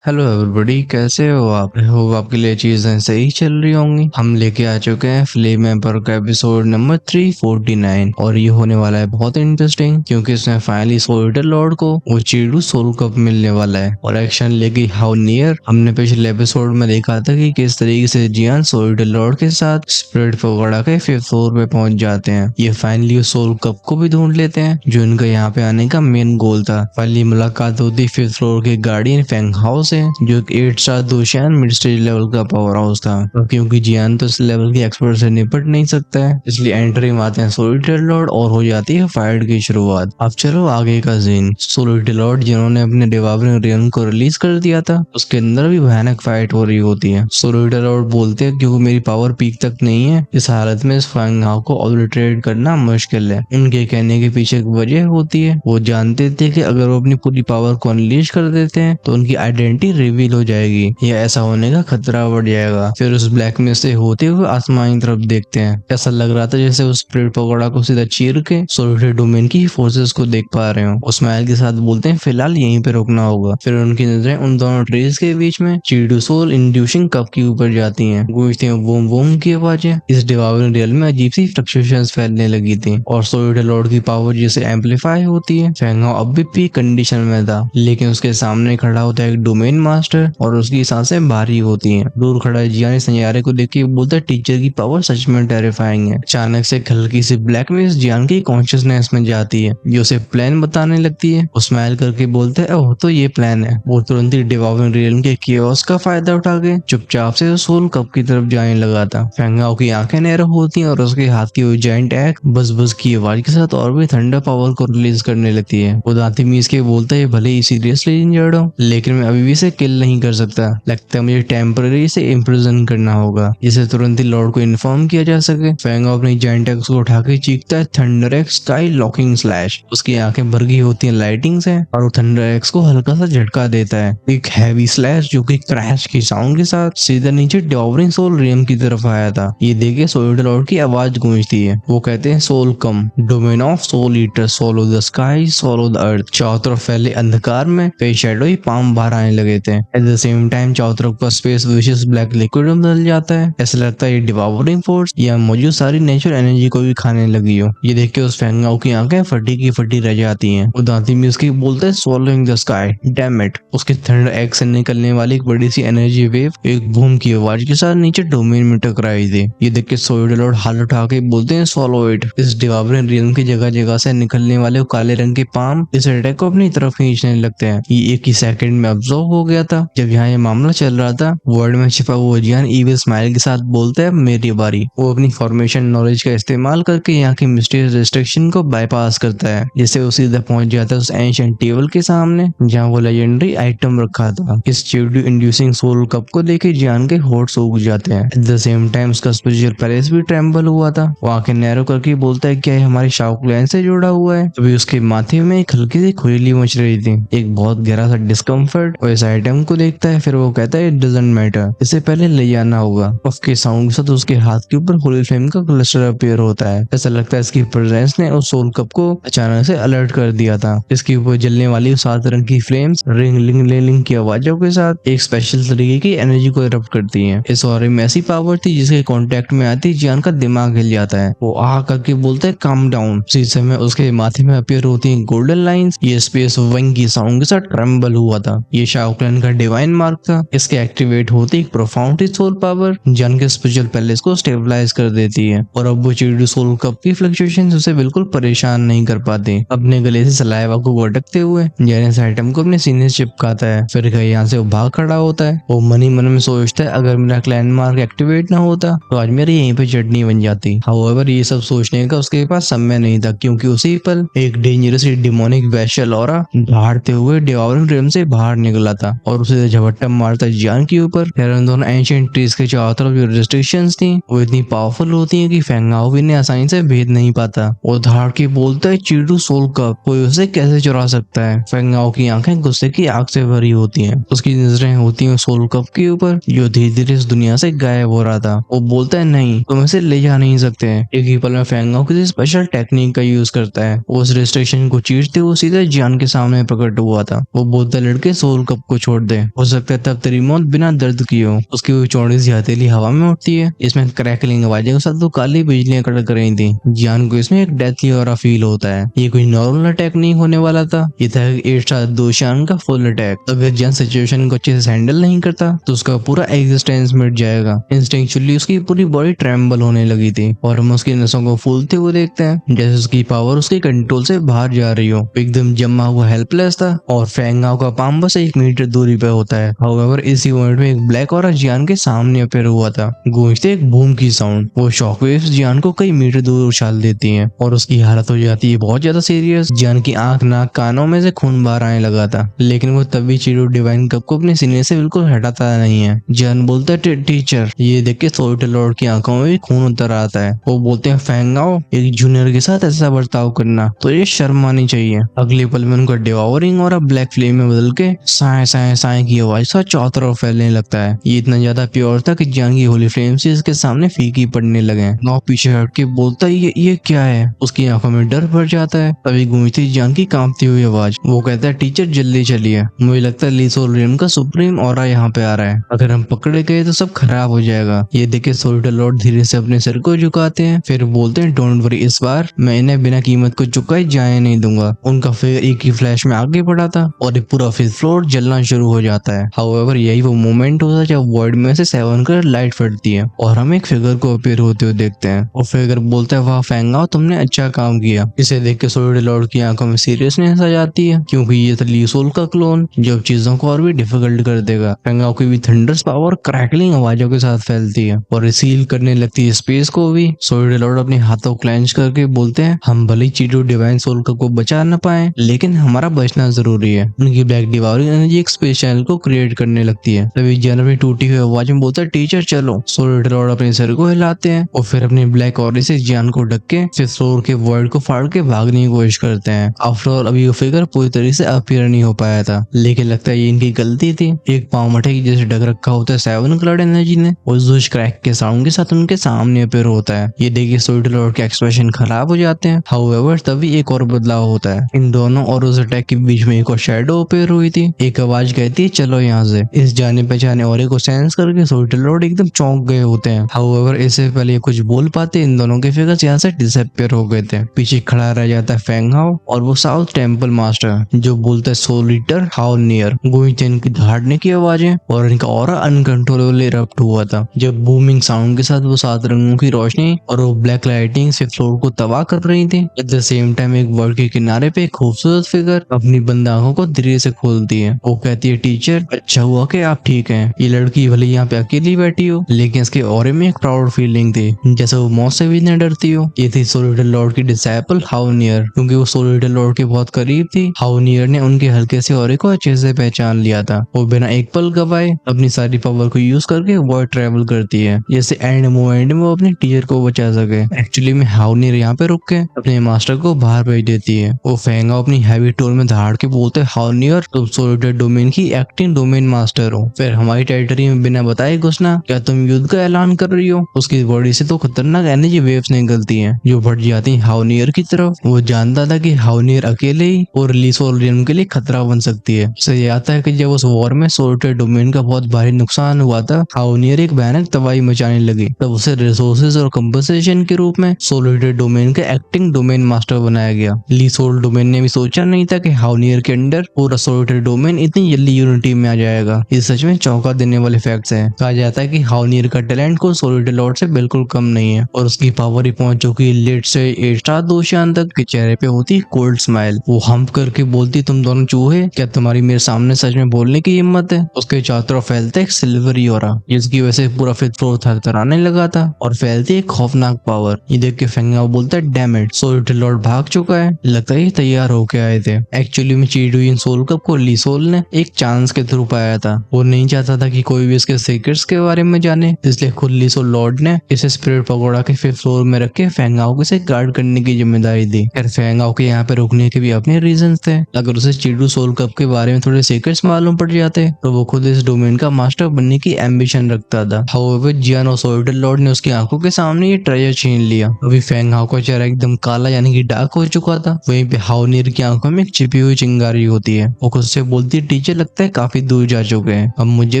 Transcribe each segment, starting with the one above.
Hello everybody, कैसे हो आप? होप आपके लिए चीजें सही चल रही होंगी। हम लेके आ चुके हैं फ्लेम एम्पर का एपिसोड नंबर 349 और ये होने वाला है बहुत इंटरेस्टिंग क्योंकि इसमें फाइनली सोल्जर लॉर्ड को वो चीडू सोल कप मिलने वाला है और एक्शन लेगी हाउ नियर। हमने पिछले एपिसोड में देखा था कि किस तरीके से जियान सोल्जर लॉर्ड के साथ स्पिरिट पकड़ा के 5th फ्लोर पे पहुंच जाते हैं। ये फाइनली सोल कप को भी ढूंढ लेते हैं जो इनका यहाँ पे आने का मेन गोल था। फाइनली मुलाकात होती 5th फ्लोर के गार्डियन फेंग हाउस से, जो एक 8 स्टार दोशियान मिड स्टेज लेवल का पावर हाउस था। और क्योंकि जियान तो इस लेवल के एक्सपर्ट से निपट नहीं सकता है, इसलिए एंट्री मारते हैं सोलिटर लॉर्ड और हो जाती है फाइट की शुरुआत। अब चलो आगे का सीन। सोलिटर लॉर्ड जिन्होंने अपने डिवाइनिंग रियन को रिलीज कर दिया था, उसके अंदर भी भयानक फाइट हो रही होती है। सोलिटर लॉर्ड बोलते हैं क्योंकि मेरी पावर पीक तक नहीं है, इस हालत में इस फेंग हाउ को ऑब्लिटरेट करना मुश्किल है। उनके कहने के पीछे एक वजह होती है। वो जानते थे कि अगर वो अपनी पूरी पावर को अनलीश कर देते हैं तो उनकी आइडेंटिटी रिवील हो जाएगी या ऐसा होने का खतरा बढ़ जाएगा। फिर उस ब्लैक में से होते हुए आसमान की तरफ देखते हैं। ऐसा लग रहा था जैसे उस स्पिरिट पकौड़ा को सीधा चीर के सोलिटर डोमेन की फोर्सेस को देख पा रहे हो। उस स्माइल के साथ बोलते हैं फिलहाल यहीं पे रुकना होगा। फिर उनकी नजरें उन दोनों ट्रीज के बीच में चीडू सोल इंड्यूसिंग कप के ऊपर जाती हैं। गूंजती हैं वूम वूम की आवाजें। इस डिवाइनिंग रियल में अजीब सी फ्लक्चुएशंस फैलने लगी थी और सोलिटर लॉर्ड की पावर जैसे एम्पलीफाई होती है। फेंग हाउ अब भी पीक कंडीशन में था, लेकिन उसके सामने खड़ा होता है एक डोमेन मास्टर और उसकी सांसें भारी होती हैं। दूर खड़ा जियान इस नजारे को देख के बोलता है टीचर की पावर सच में टेरिफाइंग है। अचानक से हल्की सी ब्लैक मिस्ट जियान की कॉन्शियसनेस में जाती है, जो उसे प्लान बताने लगती है। वो स्माइल करके बोलता है ओह तो ये प्लान है। वो तुरंत ही डिवाइनिंग रियल्म के कियोस का फायदा उठा के चुपचाप से सोल कप की तरफ जाने लगा था। फेंग हाउ की आंखें नैरो होती हैं और उसके हाथ की वो जायंट एक्ट बस बस की आवाज के साथ और भी ठंडा पावर को रिलीज करने लगती है। वो दांती मीस के बोलता है भले ही सीरियसली इंजर्ड हो, लेकिन मैं अभी भी इसे किल नहीं कर सकता। लगता है मुझे टेम्पररी से इम्प्रिजन करना होगा, जिसे तुरंत ही लॉर्ड को इन्फॉर्म किया जा सके। फेंग हाउ अपनी जायंट एक्स को उठा के चीखता है thunder x sky locking slash. उसकी आंखें भर गई होती हैं लाइटिंग से और वो थंडर एक्स को हल्का सा झटका देता है। एक हैवी स्लैश जो कि क्रैश की साउंड के साथ सीधा नीचे डिवाइनिंग सोल रियम की तरफ आया था। ये देखे सोलिटर लॉर्ड की आवाज गूंजती है। वो कहते हैं soul come, domain of soul eater, solo the sky, solo the earth. चारों तरफ फैले अंधकार में कई शैडोई पाम बाहर आने लगे थे। एट द सेम टाइम चारों तरफ का स्पेस विशियस ब्लैक लिक्विड में बदल जाता है। ऐसा लगता है ये डिवाइनिंग फोर्स या मौजूद सारी नेचुरल एनर्जी को भी खाने लगी हो। ये देख के उस फेंग हाउ की आंखें फटी की फटी रह जाती हैं। वो दांती में उसकी बोलता है swallowing the sky, damn it. उसके थंडर एक्स से निकलने वाली एक बड़ी सी एनर्जी वेव एक बूम की आवाज के साथ नीचे डोमेन में टकराई थी। ये देख के सोलिटर लॉर्ड हाथ उठा के बोलते हैं swallow it। इस डिवाइनिंग रियल्म की जगह जगह से निकलने वाले वो काले रंग के पाम इस अटैक को अपनी तरफ खींचने लगते हैं। ये एक ही सेकंड में अब्सॉर्ब हो गया था। जब यहाँ ये मामला चल रहा था, वर्ल्ड में छिपा हुआ जियान ईविल स्माइल के साथ बोलता है मेरी बारी। वो अपनी फॉर्मेशन नॉलेज का इस्तेमाल करके यहाँ की मिस्टीरियस रिस्ट्रिक्शन को बाईपास करता है, जिससे वो सीधा पहुंच जाता है उस एंशिएंट टेबल के सामने जहाँ वो लेजेंडरी आइटम रखा था। इस चीडू इंड्यूसिंग सोल कप को देखे जियान के होठ सूख जाते हैं। एट द सेम टाइम उसका स्पिरिचुअल पैलेस भी ट्रेम्बल हुआ था। वो आंखें नैरो करके बोलता है क्या ये हमारे शाओ क्लैन से जुड़ा हुआ है? अभी उसके माथे में एक हल्की सी खुजली मच रही थी, एक बहुत गहरा सा डिस्कम्फर्ट। वो इस आइटम को देखता है, फिर वो कहता है इट डजंट मैटर, इसे पहले ले जाना होगा। पफ के साउंड के साथ उसके हाथ के ऊपर होली फ्लेम का क्लस्टर अपीयर होता है। ऐसा लगता है इसकी प्रेजेंस ने उस सोल कप को अचानक से अलर्ट कर दिया था। इसके ऊपर जलने वाली 7 रंग की फ्लेम्स रिंग लिंग लिंग की आवाजों के साथ एक स्पेशल तरीके की एनर्जी को इरप्ट करती हैं। इस ऑरे में ऐसी पावर थी जिसके कांटेक्ट में आती जियान का दिमाग हिल जाता है। वो आह करके बोलता है काम डाउन। उसी समय उसके माथे में अपीयर होती हैं गोल्डन लाइंस। ये स्पेस विंग की साउंड के साथ ट्रेम्बल हुआ था। ये शाओ क्लैन का डिवाइन मार्क था। इसके एक्टिवेट होते एक प्रोफाउंड सोल पावर जियान के स्पिरिचुअल पैलेस को स्टेबलाइज कर देती है और अब वो चीडू सोल कप की फ्लक्चुएशन उसे बिल्कुल परेशान नहीं कर पाते। अपने गले से सलाइवा को भटकते हुए जियान इस आइटम को अपने सीने से चिपकाता है। फिर यहाँ से वो भाग खड़ा होता है। वो मन ही मन में सोचता है अगर मेरा क्लैन मार्क एक्टिवेट ना होता तो आज मेरी यहीं पे चटनी बन जाती। हाउएवर ये सब सोचने का उसके पास समय नहीं था, क्योंकि उसी पल एक डेंजरस डिमोनिक वैशल ऑरा भागते हुए डिवाइनिंग रियल्म से बाहर निकला था और उसे झपट्टा मारता जियान के ऊपर। उन दोनों एंशिएंट ट्रीज के चारों तरफ जो रिस्ट्रिक्शंस थी वो इतनी पावरफुल होती हैं कि फेंग हाउ भी इन्हें आसानी से भेद नहीं पाता। वो धाड़ के बोलता है चीडू सोल कप कोई उसे कैसे चुरा सकता है? फेंग हाउ की आंखें गुस्से की आग से भरी होती हैं। उसकी नजरें होती हैं सोल कप के ऊपर जो धीरे धीरे इस दुनिया से गायब हो रहा था। वो बोलता है नहीं, तुम इसे ले जा नहीं सकते। एक ही पल में फेंग हाउ किसी स्पेशल टेक्निक का यूज करता है। वो उस रिस्ट्रिक्शन को चीरते हुए सीधे जियान के सामने प्रकट हुआ था। वो बोलता है लड़के सोल कप को छोड़ दे, हो सकता है तब तेरी मौत बिना दर्द की हो। उसकी वो चौड़ी सी हथेली हवा में उठती है। इसमें क्रैकलिंग आवाजें के साथ वो काली बिजलियां कड़क रही थी। जियान को इसमें एक डेथली और फील होता है। ये कोई नॉर्मल अटैक नहीं होने वाला था, ये था 8 स्टार दोशान का फुल अटैक। अगर जियान सिचुएशन को अच्छे से हैंडल नहीं करता तो उसका पूरा एग्जिस्टेंस मिट जाएगा। इंस्टिंक्चुअली उसकी पूरी बॉडी ट्रेम्बल होने लगी थी और हम उसकी नसों को फूलते हुए देखते हैं, जैसे उसकी पावर उसके कंट्रोल से बाहर जा रही हो। एकदम जमा हुआ हेल्पलेस था और फेंगाओ का पाम बस 1 मीटर दूरी पे होता है। हाउएवर इसी मोमेंट में एक ब्लैक और जियान के सामने अपेयर हुआ था। गूंजते एक बूम की साउंड, वो शॉकवेव्स जियान को कई मीटर दूर उछाल देती हैं और उसकी हालत हो जाती है बहुत ज्यादा सीरियस। जियान की आंख, नाक, कानों में से खून बाहर आने लगा था, लेकिन वो तभी चीडू डिवाइन कप को अपने सीने से बिल्कुल हटाता नहीं है। जियान बोलता है टीचर। ये देख के सोल्जर लॉर्ड की आंखों में भी खून उतर आता है। वो बोलते हैं फेंगाओ, एक जूनियर के साथ ऐसा बर्ताव करना तो ये शर्म आनी चाहिए। अगले पल में उनका डिवॉरिंग और ब्लैक फ्लेम में बदल के साए साए साए की आवाज सा चारों तरफ फैलने लगता है। ये इतना ज्यादा प्योर था कि जियान की होली फ्लेम से इसके सामने फीकी पड़ने लगे। नौ पीछे हट के बोलता है ये क्या है। उसकी आंखों में डर भर जाता है। तभी गूंजती जियान की कांपती हुई आवाज। वो कहता है टीचर जल्दी चलिए, मुझे लगता है ली सोलरियन का सुप्रीम ऑरा यहाँ पे आ रहा है। अगर हम पकड़े गए तो सब खराब हो जाएगा। ये देखे सोल्जर लॉर्ड धीरे से अपने सिर को झुकाते हैं, फिर बोलते हैं डोंट वरी, इस बार मैं इन्हें बिना कीमत को चुकाए जाने नहीं दूंगा। उनका फिगर एक ही फ्लैश में आगे बढ़ा था और एक पूरा 5th फ्लोर जलना शुरू हो जाता है। हाउएवर यही वो मोमेंट होता है जब वर्ल्ड में से 7 कलर लाइट फटती है और हम एक फिगर को अपीयर होते हुए देखते हैं। और फिगर बोलता है वाह फेंगाओ, तुमने अच्छा काम किया। इसे देख के सोल्जर लॉर्ड की आंखों में सीरियसनेस आ जाती है, क्योंकि ये था ली सोल का क्लोन जो चीजों को और भी डिफिकल्ट कर देगा। फेंगाओ की भी थंडर्स पावर क्रैकलिंग आवाजों के साथ फैलती है और सील करने लगती है स्पेस को भी। सोल्जर लॉर्ड अपने हाथों क्लेंच करके बोलते हैं हम भले ही चीडू डिवाइन सोल को बचा न पाए, लेकिन हमारा बचना जरूरी है। उनकी ब्लैक डिवाइनिंग एनर्जी एक स्पेस चैनल को क्रिएट करने लगती है। तभी जियान अपनी टूटी हुई आवाज में बोलता है टीचर चलो। सोल्जर लॉर्ड अपने सर को हिलाते हैं और फिर अपने ब्लैक ऑरे से जियान को ढक के 5th फ्लोर के वर्ल्ड को फाड़ के भागने की कोशिश करते हैं। आफ्टर ऑल अभी वो फिगर पूरी तरीके से अपीयर नहीं हो पाया था, लेकिन लगता है ये इनकी गलती थी। एक पाँव मठे की जैसे ढक रखा होता है 7 कलर एनर्जी ने, और जोश क्रैक के साउंड के साथ उनके सामने अपीयर होता है। ये देखिए सोल्जर लॉर्ड के एक्सप्रेशन खराब हो जाते हैं। हाउएवर तभी एक और बदलाव होता है। इन दोनों और उस अटैक के बीच में एक और शैडो अपीयर हुई थी। एक आवाज कहती है चलो यहाँ से। इस जाने पहचाने और को सेंस करके सोल्जर लॉर्ड एकदम चौंक गए होते हैं। हाउएवर इससे पहले कुछ बोल पाते इन दोनों के फिगर्स यहाँ से डिसअपीयर हो गए थे। पीछे खड़ा रह जाता है फेंगहाओ और वो साउथ टेंपल मास्टर जो बोलता है सोल ईटर हाउ नियर। गूंजते इनकी दहाड़ने की आवाजें और इनका ऑरा अनकंट्रोलेबल इरप्ट हुआ था जब बूमिंग साउंड के साथ वो 7 रंगों की रोशनी और वो ब्लैक लाइटिंग से फ्लोर को तबाह कर रही थी। एट द सेम टाइम एक वर्ल्ड के किनारे पे एक खूबसूरत फिगर अपनी बंद आंखों को धीरे से खोलती है। वो कहती है टीचर अच्छा हुआ कि आप ठीक हैं। ये लड़की भले यहाँ पे अकेली बैठी हो, लेकिन इसके ऑरे में एक प्राउड फीलिंग थी, जैसे वो मौत से भी न डरती हो। ये थी सोलिटर लॉर्ड की डिसाइपल हाउनियर। क्योंकि वो सोलिटर लॉर्ड के बहुत करीब थी, हाउनियर ने उनके हल्के से ऑरे को अच्छे से पहचान लिया था। वो बिना एक पल गवाए अपनी सारी पावर को यूज करके वर्ल्ड ट्रेवल करती है, जैसे एंड मोमेंट में वो अपने टीचर को बचा सके। एक्चुअली में हाउनियर यहाँ पे रुक के अपने मास्टर को बाहर भेज देती है। वो फेंगाओ अपनी हैवी टोन में दहाड़ के बोलते हैं हाउनियर तुम सोलिटर डोमेन की एक्टिंग डोमेन मास्टर हो, फिर हमारी टेरिटरी में बिना बताए घुसना, क्या तुम युद्ध का ऐलान कर रही हो। उसकी बॉडी से तो खतरनाक एनर्जी वेव्स निकलती हैं जो बढ़ जाती हैं हाउनियर की तरफ। वो जानता था कि हाउनियर अकेले ही और लीसोलियन के लिए खतरा बन सकती है। उसे याद है कि जब उस वॉर में सोलिटर डोमेन का बहुत भारी नुकसान हुआ था, हाउनियर एक भयानक तबाही मचाने लगी, तब उसे रिसोर्सेज और कंपनसेशन के रूप में सोलिटर डोमेन के एक्टिंग डोमेन मास्टर बनाया गया। लीसोल डोमेन ने भी सोचा नहीं था कि हाउनियर के अंडर पूरा सोलिटर डोमेन इतनी जल्दी यूनिटी में आ जाएगा। ये सच में चौंका देने वाले फैक्ट्स हैं। कहा जाता है कि हाउनियर का टैलेंट को सोलिटर लॉर्ड से बिल्कुल कम नहीं है और उसकी पावर ही पहुंच चुकी है लेट से 8 स्टार दोशान तक। के चेहरे पे होती कोल्ड स्माइल। वो हम्प करके बोलती तुम दोनों चूहे, क्या तुम्हारी मेरे सामने सच में बोलने की हिम्मत है। उसके चारों तरफ फैलता एक सिल्वरी ऑरा जिसकी वजह से पूरा 5th फ्लोर थरथराने लगा था और फैलती एक खौफनाक पावर। ये देख के फेंगाओ बोलता है डैम इट, सोलिटर लॉर्ड भाग चुका है, लगता है ये तैयार होके आए थे। एक्चुअली में चीडुइन सोल कप को लीसोल ने एक चांस के थ्रू पाया था। वो नहीं चाहता था कि कोई भी इसके सीक्रेट्स के बारे में जाने, इसलिए खुद लीसोल लॉर्ड ने इसे स्पिरिट पकौड़ा के 5th फ्लोर में रख के फेंगाओ को इसे गार्ड करने की जिम्मेदारी दी। खैर फेंगाओ के यहाँ पे रुकने के भी अपने रीजन थे। अगर उसे चीडू सोल कप के बारे में थोड़े सीक्रेट्स मालूम पड़ जाते तो वो खुद इस डोमेन का मास्टर बनने की एम्बिशन रखता था। हाउएवर जियान और सोलिटर लॉर्ड ने उसकी आंखों के सामने ये ट्रेजर छीन लिया। अभी फेंगाओ का चेहरा एकदम काला यानी कि डार्क हो चुका था। वहीं पे हाउनियर की आंखों में एक छिपी हुई चिंगारी होती है। वो खुद से बोलती है टीचर लगता है काफी दूर जा चुके हैं, अब मुझे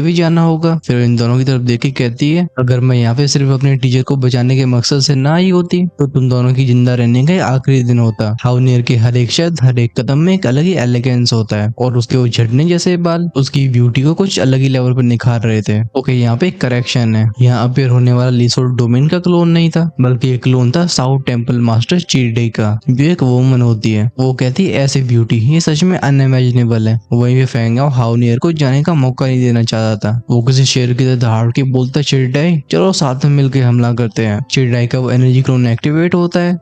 भी जाना होगा। फिर इन दोनों की तरफ देख के कहती है, अगर मैं यहाँ पे सिर्फ अपने टीचर को बचाने के मकसद से ना आई होती तो तुम दोनों की जिंदा रहने का आखिरी दिन होता। हाउनियर के हर एक शब्द, हर एक कदम में एक अलग ही एलिगेंस होता है और उसके वो झड़ने जैसे बाल उसकी ब्यूटी को कुछ अलग ही लेवल पर निखार रहे थे। ओके, यहाँ पे एक करेक्शन है, यहाँ अपेयर होने वाला लीसोल डोमेन का क्लोन नहीं था, बल्कि एक क्लोन था साउथ टेम्पल मास्टर चीरडे का, जो एक वुमन होती है। वो कहती है ऐसे ब्यूटी ये सच में अनइमेजिनेबल है। वहीं पे फेंगाओ हाउनियर को जाने का मौका नहीं देना चाहता था। वो किसी शेर की तरह दहाड़ के बोलता, चिरडाई चलो साथ में मिलकर हमला करते हैं। चिरडाई का वो एनर्जी क्लोन एक्टिवेट होता है,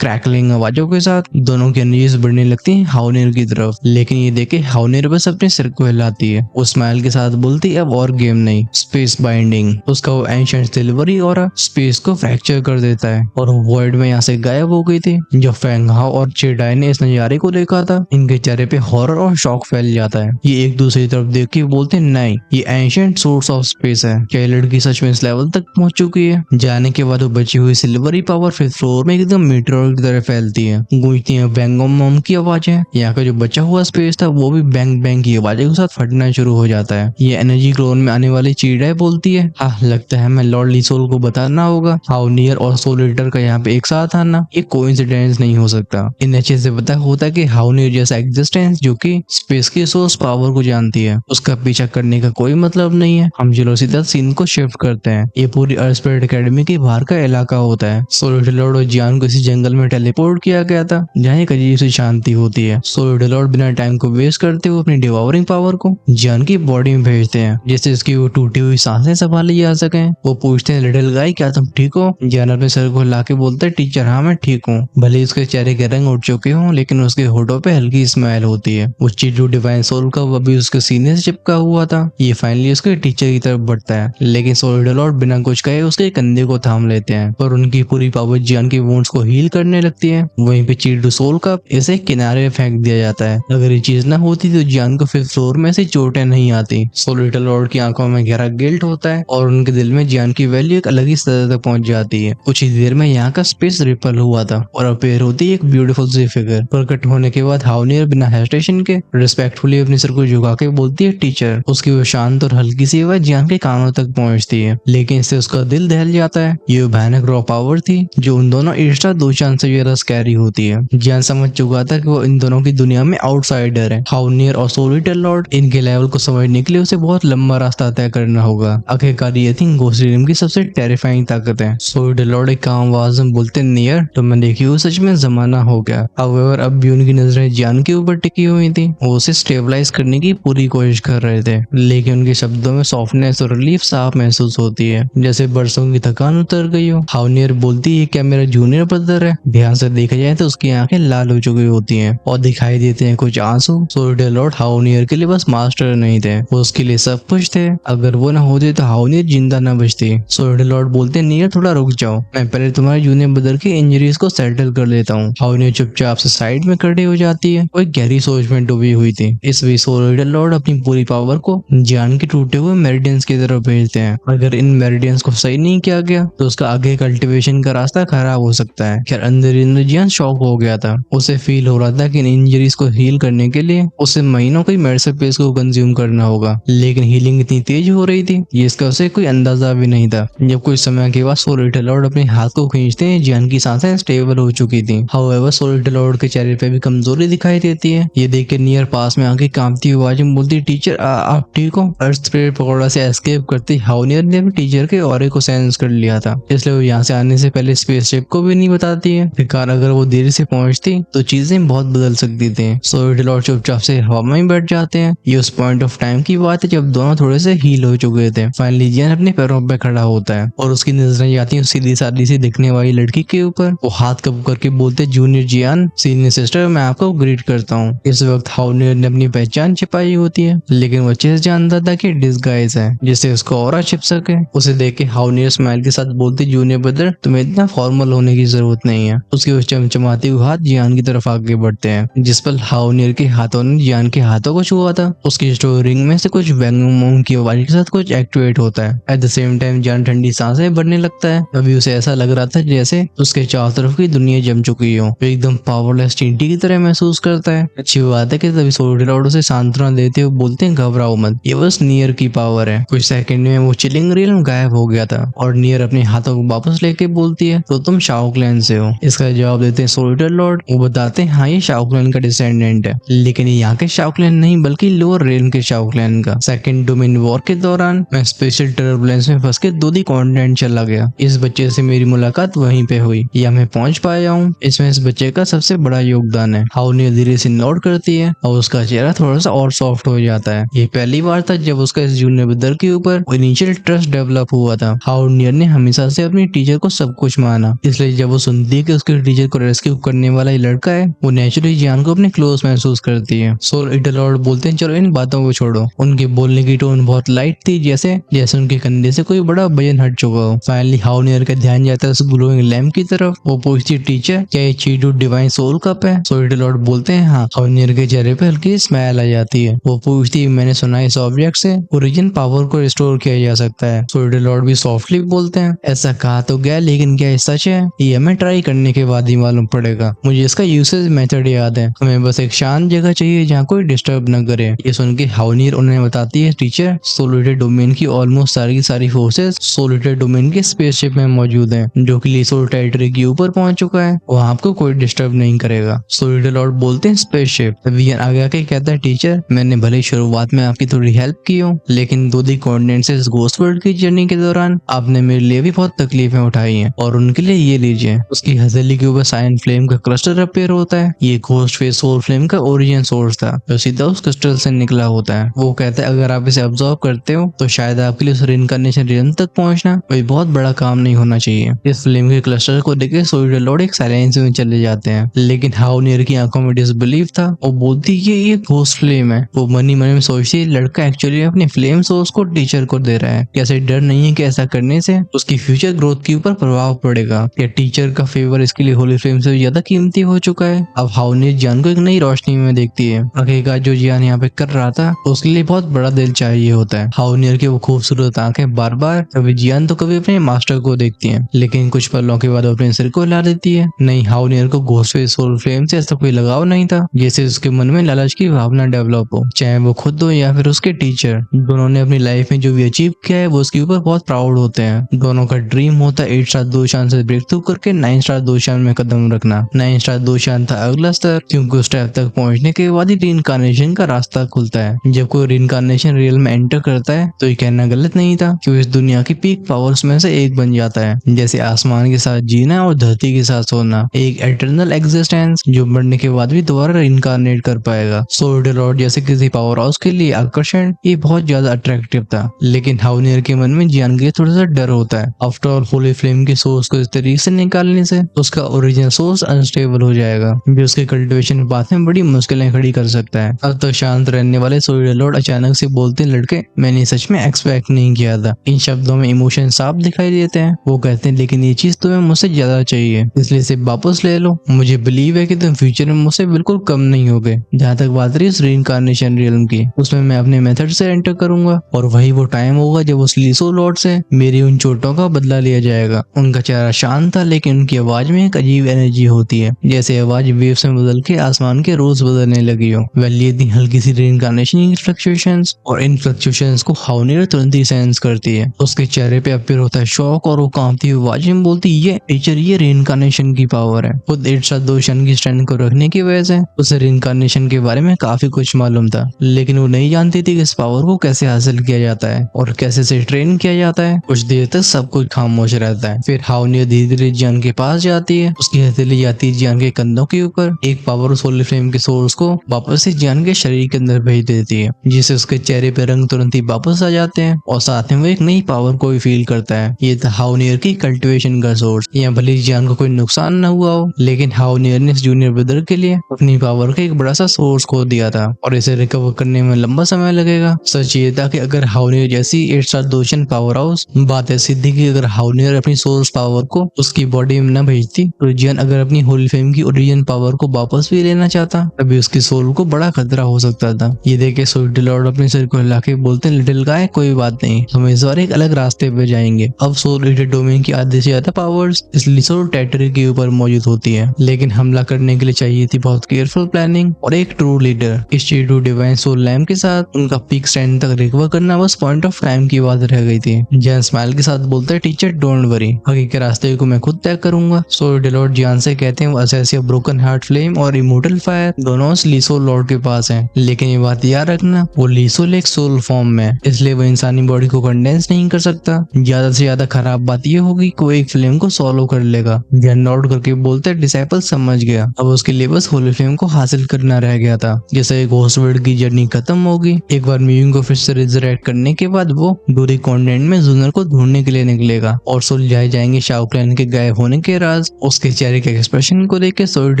क्रैकलिंग आवाजों के साथ दोनों की एनर्जीज बढ़ने लगती है हाउनियर की तरफ। लेकिन ये देखे हाउनियर बस अपने सिर को हिलाती है। वो स्माइल के साथ बोलती, अब और गेम नहीं, स्पेस बाइंडिंग। उसका वो एंशिएंट सिल्वरी और स्पेस को फ्रैक्चर कर देता है और वर्ल्ड में यहाँ से गायब हो गई थी। जब फेंगहाओ और चिरडाई ने इस नजारे को देखा था, इनके चेहरे पे हॉरर और शॉक फैल जाता है। ये एक दूसरे की तरफ देख के बोलते, नहीं ये एंशिएंट सोर्स ऑफ स्पेस है। क्या ये लड़की सच में इस लेवल तक पहुंच चुकी है? जाने के बाद वो बची हुई सिल्वरी पावर फिफ्थ फ्लोर में एकदम मीटरोइड की तरह फैलती है। गूंजती है बैंग बम की आवाजें। यहाँ का जो बचा हुआ स्पेस था वो भी बैंग बैंग की आवाजें के साथ फटना शुरू हो जाता है। ये एनर्जी क्लोन में आने वाली चिरडाई बोलती है, हाँ लगता है मैं लॉर्ड लीसोल को बताना होगा। हाउनियर और सोल ईटर का यहाँ पे एक साथ आना एक कोइंसिडेंस नहीं हो सकता। इन अच्छे से पता होता है कि हाउनियर जैसा एग्जिस्टेंस जो कि स्पेस की सोर्स पावर को जानती है, उसका पीछा करने का कोई मतलब नहीं है। हम चलो सीधा सीन को शिफ्ट करते हैं। ये पूरी अर्थ स्पिरिट एकेडमी के बाहर का इलाका होता है। सोल लॉर्ड और जियान को इसी जंगल में टेलीपोर्ट किया गया था, जहाँ एक अजीब सी शांति होती है। सोल लॉर्ड बिना टाइम को वेस्ट करते हुए अपनी डिवावरिंग पावर को जियान की बॉडी में भेजते हैं, जिससे इसकी वो टूटी हुई सांसें संभाली जा सके। वो पूछते हैं, लिटिल गाय क्या तुम ठीक हो? जियान अपने सर को हिला के बोलता है, टीचर हाँ मैं ठीक हूँ। भले उसके चेहरे के रंग उठ चुके हों, लेकिन उसके होठों पे हल्की स्माइल होती है। वो चिड्डू डिवाइन सोल का वो अभी उसके सीने से चिपका हुआ था। ये फाइनली उसके टीचर की तरफ बढ़ता है, लेकिन सोल लॉर्ड बिना कुछ कहे उसके कंधे को थाम लेते हैं और उनकी पूरी पावर जियान की वुंड्स को हील करने लगती है। वहीं पे चिड्डू सोल का इसे किनारे फेंक दिया जाता है। अगर ये चीज ना होती तो जियान को फिफ्थ फ्लोर में से चोटें नहीं आती। सोल लॉर्ड की आंखों में गहरा गिल्ट होता है और उनके दिल में जियान की वैल्यू एक अलग ही सतह तक पहुंच जाती है। कुछ ही देर में यहाँ का स्पेस रिपल हुआ था और अपेयर होती है एक ब्यूटीफुल सी फिगर। प्रकट होने के बाद हाउनियर बिना हेजिटेशन के रिस्पेक्टफुली अपने सर को झुका के बोलती है, टीचर। उसकी वो शांत और हल्की सी आवाज जियान के कानों तक पहुंचती है, लेकिन इससे उसका दिल दहल जाता है। ये भयानक रॉ पावर थी जो उन दोनों ईस्टा दो चांद से ज्यादा स्कैरी होती है। जियान समझ चुका था कि वो इन दोनों की दुनिया में आउटसाइडर है। हाउनियर और सोलिटर लॉर्ड इनके लेवल को समझने के लिए उसे बहुत लंबा रास्ता तय करना होगा। आखिरकार ये थी घोस्ट रिडम की सबसे टेरिफाइंग ताकत है। सोलिटर लॉर्ड एक काम आवाज में बोलते, नियर तो मैं देखी हूँ सच में जमाना हो गया। हाउएवर अब भी उनकी नजरें जियान के ऊपर टिकी हुई थी। वो उसे स्टेबलाइज करने की पूरी कोशिश कर रहे थे, लेकिन उनके शब्दों में सॉफ्टनेस और रिलीफ साफ महसूस होती है, जैसे बरसों की थकान उतर गई हो। हाउनियर बोलती है, क्या मेरा जूनियर ब्रदर है? ध्यान से देखा जाए तो उसकी आंखें लाल हो चुकी होती हैं और दिखाई देते हैं कुछ आंसू। सोलिटर लॉर्ड हाउनियर के लिए बस मास्टर नहीं थे, वो उसके लिए सब कुछ थे। अगर वो ना होते तो हाउनियर जिंदा न बचती। सोलिटर लॉर्ड बोलते, नियर थोड़ा रुक जाओ, मैं पहले तुम्हारे जूनियर ब्रदर की इंजरीज को सेटल कर लेता हूँ। हाउनियर चुपचाप से साइड में खड़ी हो जाती है, वो एक गहरी सोच में डूबी हुई थी। इस बीच सोलिटर लॉर्ड अपनी पूरी पावर को जियान के टूटे हुए मेरिडियंस की तरफ भेजते हैं। अगर इन मेरिडियंस को सही नहीं किया गया तो उसका आगे कल्टीवेशन का रास्ता खराब हो सकता है। खैर अंदर अंदर जियान शॉक हो गया था। उसे फील हो रहा था कि इन इंजरीज को हील करने के लिए उसे महीनों की मेडिसिन पेस्ट को कंज्यूम करना होगा, लेकिन हीलिंग इतनी तेज हो रही थी ये इसका उसे कोई अंदाजा भी नहीं था। जब कुछ समय के बाद सोलिटर लॉर्ड अपने हाथ को खींचते हैं, जियान की सांसें स्टेबल हो चुकी थी। हाउएवर सोलिटर लॉर्ड के चेहरे पे भी कमजोरी दिखाई देती है। ये देख के नियर पास में आके कांपती हुई आवाज में बोलती, टीचर आप ठीक हो? अर्थ स्पिरिट पकौड़ा से एस्केप करती हाउनियर ने भी टीचर के ऑरे को सेंस कर लिया था, इसलिए वो यहाँ से आने से पहले स्पेसशिप को भी नहीं बताती है। बेकार अगर वो देरी से पहुंचती तो चीजें बहुत बदल सकती थी। सोलिटर लॉर्ड चुपचाप से हवा में ही बैठ जाते हैं। ये उस पॉइंट ऑफ टाइम की बात है जब दोनों थोड़े से हील हो चुके थे। फाइनली जियान अपने पैरों पे खड़ा होता है और उसकी नजरें जाती हैं सीधी सादी सी दिखने वाली लड़की के ऊपर। वो हाथ कब करके बोलते, जूनियर जियान, सीनियर सिस्टर, मैं आपको ग्रीट करता हूँ। इस वक्त हाउनियर ने अपनी पहचान छिपाई होती है, लेकिन वो अच्छे से जानता था कि डिस्गाइज है, जिससे उसका ऑरा छिप सके। उसे देख के हाउनियर स्माइल के साथ बोलती, जूनियर ब्रदर तुम्हें इतना फॉर्मल होने की जरूरत नहीं है। उसके उस चमचमाते हुए हाथ जियान की तरफ आगे बढ़ते हैं, जिस पर हाउनियर के हाथों ने जियान के हाथों को छुआ था। उसकी स्टोरी रिंग में से कुछ वैंगमोंग की आवाज के साथ कुछ एक्टिवेट होता है। एट द सेम टाइम जियान ठंडी सांसें भरने लगता है। अभी उसे ऐसा लग रहा था जैसे उसके चारों तरफ की दुनिया जम चुकी हो। वो एकदम पावरलेस चींटी की तरह महसूस करता है। अच्छी बात है कि तभी सोलिटर लॉर्ड उसे सांत्वना देते हुए बोलते हैं घबराओ मत, ये बस नियर की पावर है। कुछ सेकंड में वो चिलिंग रियल्म गायब हो गया था और नियर अपने हाथों को वापस लेके बोलती है तो तुम शाओ क्लैन से हो। इसका जवाब देते हैं सोल इटर लॉर्ड। वो बताते हैं हाँ ये शाओ क्लैन का डिसेंडेंट है, लेकिन ये यहाँ के शाओ क्लैन नहीं बल्कि लोअर रेलम के शाओ क्लैन का। सेकंड डोमेन वॉर के दौरान मैं स्पेशल टर्बुलेंस में फंस के दूधी कॉन्टिनेंट चला गया। इस बच्चे से मेरी मुलाकात वहीं पे हुई या मैं पहुंच पाया हूँ, इसमें इस बच्चे का सबसे बड़ा योगदान है। हाउनियर धीरे से नोट करती है और उसका चेहरा थोड़ा सा और सॉफ्ट हो जाता है। ये पहली बार था जब उसका इस जूनियर ब्रदर के ऊपर इनिशियल ट्रस्ट डेवलप हुआ था। हाउनियर ने हमेशा से अपनी टीचर को सब कुछ माना, इसलिए जब वो सुनती है कि उसके टीचर को रेस्क्यू करने वाला ये लड़का है, वो नेचुरली जियान को अपने क्लोज महसूस करती है। सोल इटर लॉर्ड बोलते हैं चलो इन बातों को छोड़ो। उनके बोलने की टोन बहुत लाइट थी, जैसे उनके कंधे से कोई बड़ा वजन हट चुका हो। फाइनली हाउनियर का ध्यान जाता है उस ग्लोइंग लैम्प की तरफ। वो पूछती है टीचर क्या ये चीटू डिवाइन सोल कप है? सोल इटर लॉर्ड बोलते हैं हाँ। हाउनियर के चेहरे पे हल्की स्माइल आ जाती है। वो पूछती है मैंने सुना है इस ऑब्जेक्ट से ओरिजिन पावर को रिस्टोर किया जा सकता है। सोल इटर लॉर्ड भी सॉफ्टली बोलते हैं ऐसा कहा तो गया, लेकिन क्या ये सच है? ये हमें ट्राई करने के बाद ही मालूम पड़ेगा। मुझे इसका यूसेज मेथड याद है, हमें बस एक शांत जगह चाहिए जहाँ कोई डिस्टर्ब न करे। ये सुन के हाउनियर उन्हें बताती है टीचर सोलिटेड डोमेन की ऑलमोस्ट सारी फोर्सेस सोलिटेड डोमेन के स्पेसशिप में मौजूद हैं, जो कि लिसोल टेरिटरी के ऊपर पहुंच चुका है। वहाँ आपको कोई डिस्टर्ब नहीं करेगा। सोलिटेड लॉर्ड बोलते हैं स्पेसशिप। वियन आगे आके कहता है टीचर मैंने भले ही शुरुआत में आपकी थोड़ी हेल्प की हो, लेकिन दूधी कॉन्टिनेंट से इस घोस्ट वर्ल्ड की जर्नी के दौरान आपने मेरे लिए भी बहुत तकलीफें उठाई हैं, और उनके लिए ये लीजिए। उसकी हथेली के ऊपर साइन फ्लेम का क्लस्टर अपीयर होता है। ये घोस्ट फेस सोल फ्लेम का ओरिजिन सोर्स था जो सीधा उस क्रिस्टल से निकला होता है। वो कहता है अगर आप इसे ऑब्जर्व करते हो तो शायद आपके लिए उस रिइंकार्नेशन रियल्म तक पहुंचना कोई बहुत बड़ा काम नहीं होना चाहिए। इस फ्लेम के क्लस्टर को देखे सोलिटर लॉर्ड एक साइलेंस में चले जाते हैं, लेकिन हाउनियर की आंखों में डिसबिलीफ था। वो बोलती है ये घोस्ट फ्लेम है। वो मन ही मन में सोचती है लड़का एक्चुअली अपने फ्लेम सोर्स को टीचर को दे रहा है। कैसे डर नहीं है कि ऐसा करने से उसकी फ्यूचर ग्रोथ के ऊपर प्रभाव पड़ेगा, या टीचर का फेवर इसके लिए होली फ्लेम से ज्यादा कीमती हो चुका है। अब हाउनियर जियान को एक नई रोशनी में देखती है। आखिरकार जो जियान यहाँ पे कर रहा था उसके लिए बहुत बड़ा दिल चाहिए होता है। हाउनियर की वो खूबसूरत आंखें बार बार कभी जियान तो कभी अपने मास्टर को देखती हैं, लेकिन कुछ पलों के बाद अपने सिर को हिला देती है। नहीं, हाउनियर को घोस्ट फेस सोल फ्लेम से ऐसा कोई लगाव नहीं था जैसे उसके मन में लालच की भावना डेवलप हो, चाहे वो खुद हो या फिर उसके टीचर। दोनों ने अपनी लाइफ में जो भी अचीव किया है वो उसके ऊपर बहुत प्राउड होते हैं। दोनों का ड्रीम होता है 8 स्टार दोशान से ब्रेक थ्रू करके 9 स्टार दोशान में कदम रखना। 9 स्टार दोशान था अगला स्तर, क्योंकि उस स्टेप तक पहुंचने के बाद ही रीइंकार्नेशन का रास्ता खुलता है। जब कोई रीइंकार्नेशन रियल में एंटर करता है तो ये कहना गलत नहीं था कि वो इस दुनिया की पीक पावर्स में से एक बन जाता है, जैसे आसमान के साथ जीना और धरती के साथ सोना, एक एटर्नल एग्जिस्टेंस जो मरने के बाद भी दोबारा रीइंकार्नेट कर पाएगा। सोल्डर लॉर्ड जैसे किसी पावर हाउस के लिए आकर्षण ये बहुत ज्यादा अट्रैक्टिव था, लेकिन हाउनियर के मन में जियान के थोड़ा सा डर होता है। आफ्टर ऑल होली फ्लेम के सोर्स को इस तरीके से निकालने से उसका ओरिजिनल सोर्स अनस्टेबल हो जाएगा, जो उसके कल्टिवेशन के बाद में बड़ी मुश्किलें खड़ी कर सकता है। अब तो शांत रहने वाले सोल्डर लॉर्ड अचानक से बोलते हैं लड़के मैंने सच में एक्सपेक्ट नहीं किया था। इन शब्दों में इमोशन साफ दिखाई देते हैं। वो कहते हैं लेकिन ये चीज तुम्हें मुझसे ज्यादा चाहिए, इसलिए इसे वापस ले लो। मुझे बिलीव है कि तुम फ्यूचर में मुझसे बिल्कुल कम नहीं होगे। जहाँ तक बात रही इस रीइंकार्नेशन रियल्म की, उसमें मैं अपने मेथड से एंटर करूंगा, और वही वो टाइम होगा जब उस लिसो लॉर्ड से मेरी उन चोटों का बदला लिया जाएगा। उनका चेहरा शांत था, लेकिन उनकी आवाज में एक अजीब एनर्जी होती है, जैसे आवाज वेव्स में बदल के आसमान के रोज बदलने लगी हो। वेल ये थी हल्की सी रीइंकार्नेशन फ्लक्चुएशंस, और इन फ्लक्चुएशंस को हाउनियर तुरंत ही सेंस करती है। उसके चेहरे पे अपीयर होता है शौक, और वो कांपती हुई आवाज में बोलती ये टीचर ये रीइंकार्नेशन की पावर है। खुद 8 स्टार दोशान की स्ट्रेंथ को रखने की वजह से उसे रीइंकार्नेशन के बारे में काफी कुछ मालूम था, लेकिन वो नहीं जानती थी कि इस पावर को कैसे हासिल किया जाता है और कैसे इसे ट्रेन किया जाता है। कुछ देर तक सब कुछ खामोश रहता है। फिर हाउनियर धीरे धीरे जियान के पास जाती है। उसकी हथेली जाती है जियान के कंधों के ऊपर। एक पावर उस होली फ्लेम के सोर्स को वापस से जियान के शरीर के अंदर भेज देती है, जिससे उसके चेहरे पे रंग तुरंत ही वापस आ जाते हैं, और साथ में वो एक नई पावर को भी फील करता है। ये था हाउनियर की कल्टिवेशन का सोर्स। यहाँ भले जियान को कोई नुकसान न हुआ हो, लेकिन हाउनियर ने इस जूनियर ब्रदर के लिए अपनी पावर का एक बड़ा सा सोर्स खो दिया था, और इसे रिकवर करने में लंबा समय लगेगा। सच ये था कि अगर हाउनियर जैसी 8 स्टार दोशन पावर हाउस बात ऐसी थी कि अगर हाउनियर अपनी सोर्स पावर को उसकी बॉडी में न भेजती तो जियान अगर अपनी होली फ्लेम की ओरिजिन पावर को वापस भी लेना चाहता तभी उसकी सोल को बड़ा खतरा हो सकता था। ये देखे सोल्डर लॉर्ड अपने सिर को हिला के बोलते हैं लिटिल गाय कोई बात नहीं, हम इस बार एक अलग रास्ते पे जाएंगे। अब सोल ईटर डोमेन की आधे से ज्यादा पावर्स इस लिसोल टेरिटरी के ऊपर मौजूद होती है, लेकिन हमला करने के लिए चाहिए थी बहुत केयरफुल प्लानिंग और एक ट्रू लीडर। इस H2 डिवाइन सोल लैम्प के साथ उनका पीक स्ट्रेंथ तक रिकवर करना बस पॉइंट ऑफ टाइम की बात रह गई थी। जियान स्माइल के साथ बोलता है टीचर डोंट वरी, आगे के रास्ते को मैं खुद तय करूंगा। सो डेलॉर्ड जियान से कहते हैं असेसिया ब्रोकन हार्ट फ्लेम और इमोर्टल फायर दोनों लीसो लॉर्ड के पास हैं, लेकिन ये बात याद रखना वो लीसोल एक सोल फॉर्म में, इसलिए वो इंसानी बॉडी को कंडेंस नहीं कर सकता। ज्यादा से ज्यादा खराब बात ये होगी कि वो एक फ्लेम को सॉल्व कर लेगा। जियान नॉट करके बोलते हैं डिसाइपल समझ गया, अब उसके लिए बस होली फ्लेम को हासिल करना रह गया था। जैसे एक घोस्टवर्ल्ड की जर्नी खत्म होगी, एक बार म्यूइंग को फिर से रिजरेक्ट करने के बाद वो दूरी कॉन्टिनेंट में जूनर को ढूंढने के लिए निकलेगा और सुलझाए जाएंगे शाओ क्लैन के गायब होने के राज। उसके चेहरे के एक्सप्रेशन को देख के सोल्ड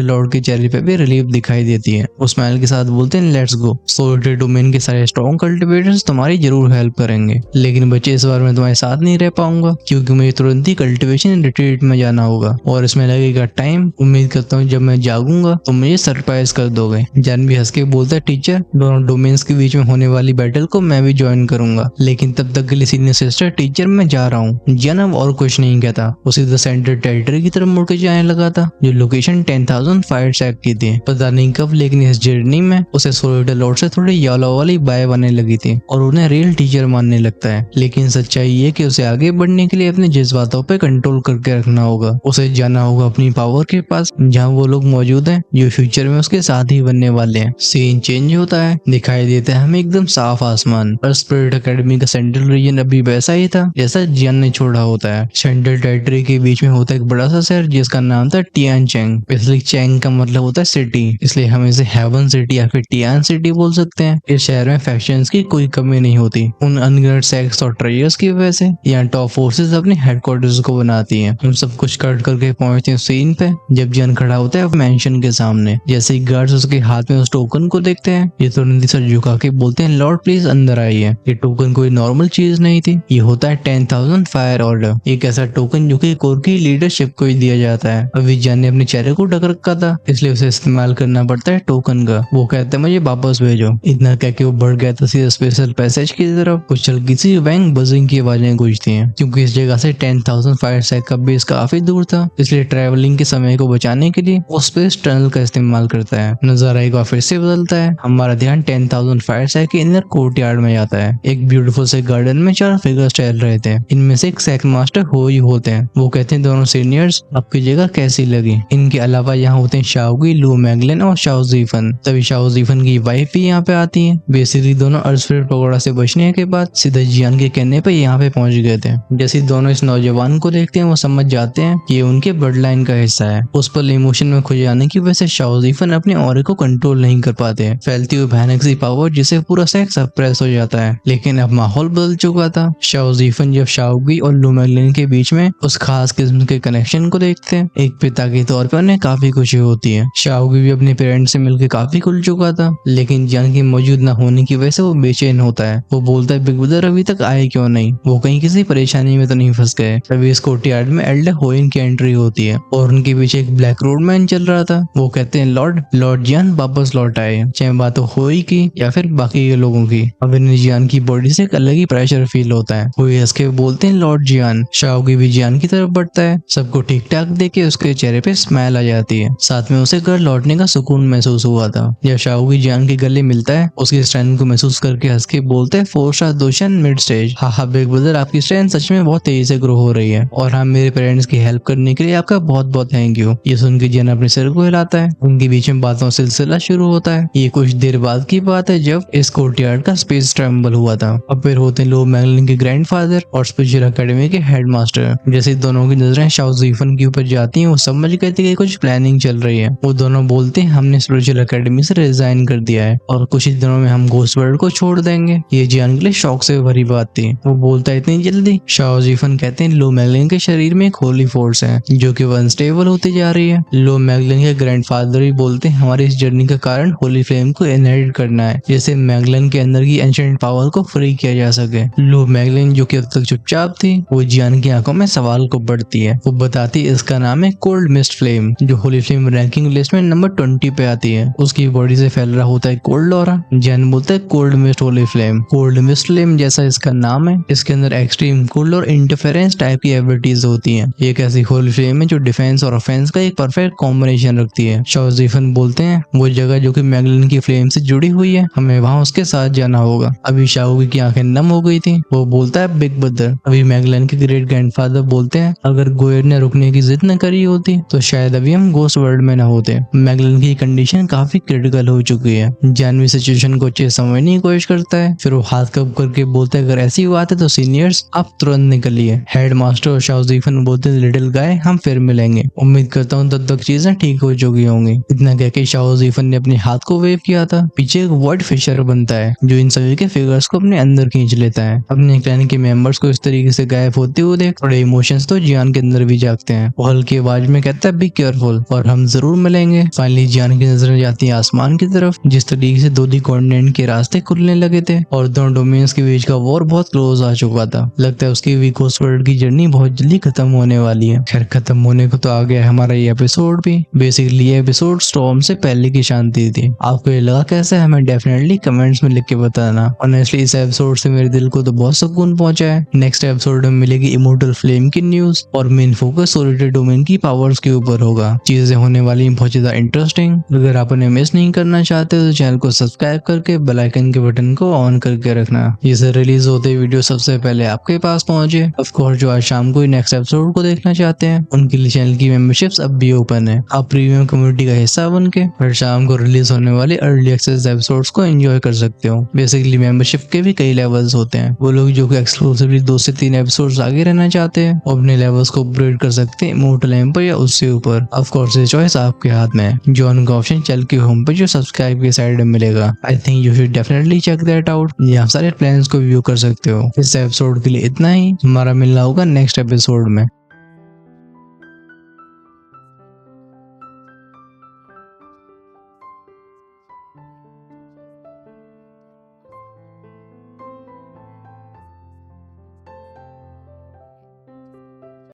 लॉर्ड के चेहरे पे भी रिलीफ दिखाई देती है। वो स्माइल के साथ बोलते हैं लेट्स गो, सोल्ड डोमेन के सारे स्ट्रॉन्ग कल्टिवेटर्स तुम्हारी जरूर हेल्प करेंगे, लेकिन बच्चे इस बार मैं तुम्हारे साथ नहीं रह पाऊंगा क्योंकि मुझे तुरंत ही कल्टिवेशन रिट्रीट में जाना होगा और इसमें लगेगा टाइम। उम्मीद करता हूँ जब मैं जागूंगा तो मुझे सरप्राइज कर दोगे। जान भी हंस के बोलता है टीचर दोनों डोमेन्स के बीच में होने वाली बैटल को मैं भी ज्वाइन करूंगा, लेकिन तब तक के लिए सीनियर सिस्टर टीचर मैं जा रहा हूँ। जियान अब और कुछ नहीं कहता, वो सीधा सेंटर टेरिटरी की तरफ मुड़ के जाने लगा था जो लोकेशन 10,000 फायर सैक की थी। पता नहीं कब लेकिन इस जर्नी में उसे सोल्ड लॉर्ड से थोड़ी यालो वाली बाय बनने लगी थी और उन्हें रियल टीचर मानने लगता है। लेकिन सच्चाई ये कि उसे आगे बढ़ने के लिए अपने जज्बातों पे कंट्रोल करके रखना होगा। उसे जाना होगा अपनी पावर के पास जहाँ वो लोग मौजूद हैं जो फ्यूचर में उसके साथ ही बनने वाले हैं। सीन चेंज होता है, दिखाई देता है हमें एकदम साफ आसमान और स्पिरिट एकेडमी का सेंट्रल रीजन अभी वैसा ही था जैसा जियान ने छोड़ा होता है। सेंट्रल टेरिटरी के बीच में होता है एक बड़ा सा शहर जिसका नाम था टियानचेंग। इसलिए चेंग का मतलब होता है सिटी, इसलिए हम इसे हेवन सिटी या फिर टियान सिटी बोल सकते हैं। इस शहर में फैक्शंस की कोई कमी नहीं होती। उन अनगिनत सेक्स और ट्रेजर्स की वजह से यहाँ टॉप फोर्सेस अपने हेडक्वार्टर्स को बनाती हैं। हम सब कुछ कट करके पहुंचते हैं सीन पे जब जियान खड़ा होता है मेंशन के सामने। जैसे ही गार्ड्स उसके हाथ में उस टोकन को देखते हैं ये तुरंत ही सर झुका के बोलते हैं लॉर्ड प्लीज अंदर आइए। ये टोकन कोई नॉर्मल चीज नहीं थी, ये होता है 10,000 फायर ऑर्डर, एक ऐसा टोकन जो कि कोर की लीडरशिप को ही दिया जाता है। अभी जियान ने अपने चेहरे को ढक रखा था इसलिए उसे इस्तेमाल करना पड़ता है टोकन का। वो कहता है मुझे वापस भेजो। इतना कह के वो बढ़ गया था सीधा स्पेशल पैसेज की तरफ। कुछ हल्की सी बैंग बजिंग की आवाजें गूंजती हैं क्योंकि इस जगह से 10,000 फायर सैक का बेस काफी दूर था, इसलिए ट्रैवलिंग के समय को बचाने के लिए वो स्पेस टनल का इस्तेमाल करता है। नजारा एक बार फिर से बदलता है, हमारा ध्यान 10,000 फायर सैक के इनर कोर्टयार्ड में जाता है। एक ब्यूटीफुल से गार्डन में 4 फिगर्स टहल रहे थे, इनमें से एक सैक मास्टर हो ही होते हैं। वो कहते हैं दोनों सीनियर्स आपकी जगह कैसी लगी। इनके अलावा यहाँ होते हैं शाओगी, लू मैगलन और शाओ जीफन। तभी शाओ जीफन की वाइफ भी यहाँ पे आती है। बेसिकली दोनों अर्सफिर पकौड़ा से बचने के बाद सीधा जियान के कहने पे यहाँ पे पहुंच गए थे। जैसे दोनों इस नौजवान को देखते हैं वो समझ जाते हैं कि ये उनके ब्लड लाइन का हिस्सा है। उस पर इमोशन में खो जाने की वजह से शाओ जीफन अपने ऑरे को कंट्रोल नहीं कर पाते। फैलती हुई भयानक सी पावर जिसे पूरा सेक्स सप्रेस हो जाता है। लेकिन अब माहौल बदल चुका था। शाओ जीफन जब शाओगी और लू मैगलन के बीच में उस खास किस्म के कनेक्शन को देखते हैं एक पिता के तौर पर उन्हें काफी खुशी होती है। शाओगी भी अपने पेरेंट्स से मिलकर काफी खुल चुका था, लेकिन जियान के मौजूद न होने की वजह से वो बेचैन होता है। वो बोलता है बिग ब्रदर अभी तक आए क्यों नहीं, वो कहीं किसी परेशानी में तो नहीं फंस गए। तभी इस कोर्टयार्ड में एल्डर होइन की एंट्री होती है और उनके पीछे एक ब्लैक रोड मैन चल रहा था। वो कहते हैं लॉर्ड जियान वापस लौट आए, चाहे बात होई की या फिर बाकी के लोगों की। अब इन्हें जियान की बॉडी से एक अलग ही प्रेशर फील होता है। वो हंस के बोलते हैं लॉर्ड जियान। शाओगी भी जियान की तरफ बढ़ता है, सबको ठीक ठाक देके उसके चेहरे पे स्माइल आ जाती है। साथ में उसे घर लौटने का सुकून महसूस हुआ था। जब शाओगी जियान के गले मिलता है उसकी स्ट्रेंथ को महसूस करके हंस के बोलते हैं 4 स्टार दोशन मिड स्टेज। हाँ बिग ब्रदर आपकी स्ट्रेंथ सच में बहुत तेजी से ग्रो हो रही है और हाँ मेरे पेरेंट्स की हेल्प करने के लिए आपका बहुत बहुत थैंक यू। ये सुन के जियान अपने सिर को हिलाता है। उनके बीच में बातों का सिलसिला शुरू होता है। ये कुछ देर बाद की बात है जब इस कोर्टयार्ड का स्पेस ट्रैवल हुआ था। अब फिर होते हैं लो मैगलन के ग्रैंडफादर और स्पेशल एकेडमी के हेडमास्टर। जैसे दोनों की नजरें शाओ जीफन के ऊपर जाती हैं वो समझ गए थे कि कुछ प्लानिंग चल रही है। वो दोनों बोलते हैं हमने स्पिरिचुअल एकेडमी से रिजाइन कर दिया है और कुछ ही दिनों में हम घोस्ट वर्ल्ड को छोड़ देंगे। ये जियान के लिए शौक से भरी बात थी। वो बोलता है इतनी जल्दी। शाओ जीफन कहते हैं लो मैगलन के शरीर में एक होली फोर्स है जो कि अनस्टेबल होती जा रही है। लो मैगलन के ग्रैंडफादर भी बोलते हैं हमारी इस जर्नी का कारण होली फ्लेम को इनहेरिट करना है जैसे मैगलन के अंदर की एंशिएंट पावर को फ्री किया जा सके। लो मैगलन जो कि अब तक चुपचाप थी वो जियान की आंखों में सवाल को बढ़ती है। वो बताती है इसका नाम है कोल्ड मिस्ट फ्लेम जो होली फ्लेम रैंकिंग लिस्ट में नंबर 20 पे आती है। उसकी बॉडी से फैल रहा होता है कोल्ड ऑरा। जियान बोलता है cold mist Holi flame. Cold mist flame जैसा इसका नाम है इसके अंदर एक्सट्रीम कोल्ड और इंटरफेरेंस टाइप की एबिलिटीज होती हैं। ये एक ऐसी होली फ्लेम है जो डिफेंस और ऑफेंस का एक परफेक्ट कॉम्बिनेशन रखती है। शाओ जीफन बोलते हैं वो जगह जो कि मैगलन की फ्लेम से जुड़ी हुई है, हमें वहाँ उसके साथ जाना होगा। अभी शाओगी की आंखें नम हो गई थी। वो बोलता है बिग ब्रदर। अभी मैगलन के ग्रेट ग्रैंडफादर बोलते हैं अगर गोयर ने रुकने की जिद न करी होती तो शायद अभी हम घोस्ट वर्ल्ड में न होते। मैगलन की कंडीशन काफी क्रिटिकल हो चुकी है। जानवी सिचुएशन को अच्छे से समझने की कोशिश करता है, फिर वो हाथ कब करके बोलता है अगर ऐसी बात है तो सीनियर्स आप तुरंत निकलिए। हेड मास्टर और शाओजीफन बोलते हैं लिटिल गाय हम फिर मिलेंगे। उम्मीद करता हूँ तब तक चीजें ठीक हो चुकी होंगी। इतना कह के शाओजीफन ने अपने हाथ को वेव किया था। पीछे एक वर्ड फिशर बनता है जो इन सभी के फिगर्स को अपने अंदर खींच लेता है। अपने क्लैन के मेंबर्स को इस तरीके से गायब होते हुए देख थोड़े इमोशंस तो जियान के अंदर भी जागते हैं। वो हल्की आवाज में कहता है बी केयरफुल और हम जरूर मिलेंगे। फाइनली जियान की नजरें जाती है आसमान की तरफ। जिस तरीके से दो कॉन्टिनेंट के रास्ते खुलने लगे थे और दोनों डोमेन्स के बीच का वॉर बहुत क्लोज आ चुका था। लगता है उसकी भी घोस्ट वर्ल्ड की जर्नी बहुत जल्दी खत्म होने वाली है। खैर खत्म होने को तो आ गया हमारा ये एपिसोड भी। बेसिकली ये एपिसोड स्टॉर्म से पहले की शांति थी। आपको ये लगा कैसे हमें डेफिनेटली कमेंट्स में लिख के बताना। ऑनेस्टली इस एपिसोड से मेरे दिल को तो बहुत सुकून पहुंचा है। नेक्स्ट एपिसोड में मिलेगी इमोर्टल फ्लेम की न्यूज और मेन फोकस सोलिटेड डोमेन की पावर्स के ऊपर होगा। चीजें होने वाली बहुत ज्यादा इंटरेस्टिंग। अगर आप उन्हें मिस नहीं करना चाहते तो चैनल को सब्सक्राइब करके बेल आइकन के बटन को ऑन करके रखना, जिससे रिलीज होते वीडियो सबसे पहले आपके पास पहुंचे। ऑफ कोर्स जो आज शाम को नेक्स्ट एपिसोड को देखना चाहते हैं उनके लिए चैनल की मेंबरशिप्स अब भी ओपन है। आप प्रीमियम कम्युनिटी का हिस्सा बन के हर शाम को रिलीज होने वाले अर्ली एक्सेस एपिसोड्स को एंजॉय कर सकते हो। बेसिकली मेंबरशिप के भी कई लेवल्स होते हैं। वो लोग जो कि एक्सक्लूसिवली 2 से 3 एपिसोड्स आगे रहना चाहते हैं वो अपने लेवल्स को अपग्रेड कर सकते हैं इमोर्टल एम्पर या उससे ऊपर। ऑफ कोर्स ये चॉइस आपके हाथ में है। जॉइन का ऑप्शन चैनल की होम पेज और सब्सक्राइब की साइड में मिलेगा। I think you should definitely check that out. ये आप सारे प्लान्स को व्यू कर सकते हो। इस एपिसोड के लिए इतना ही। हमारा मिलना होगा नेक्स्ट एपिसोड में।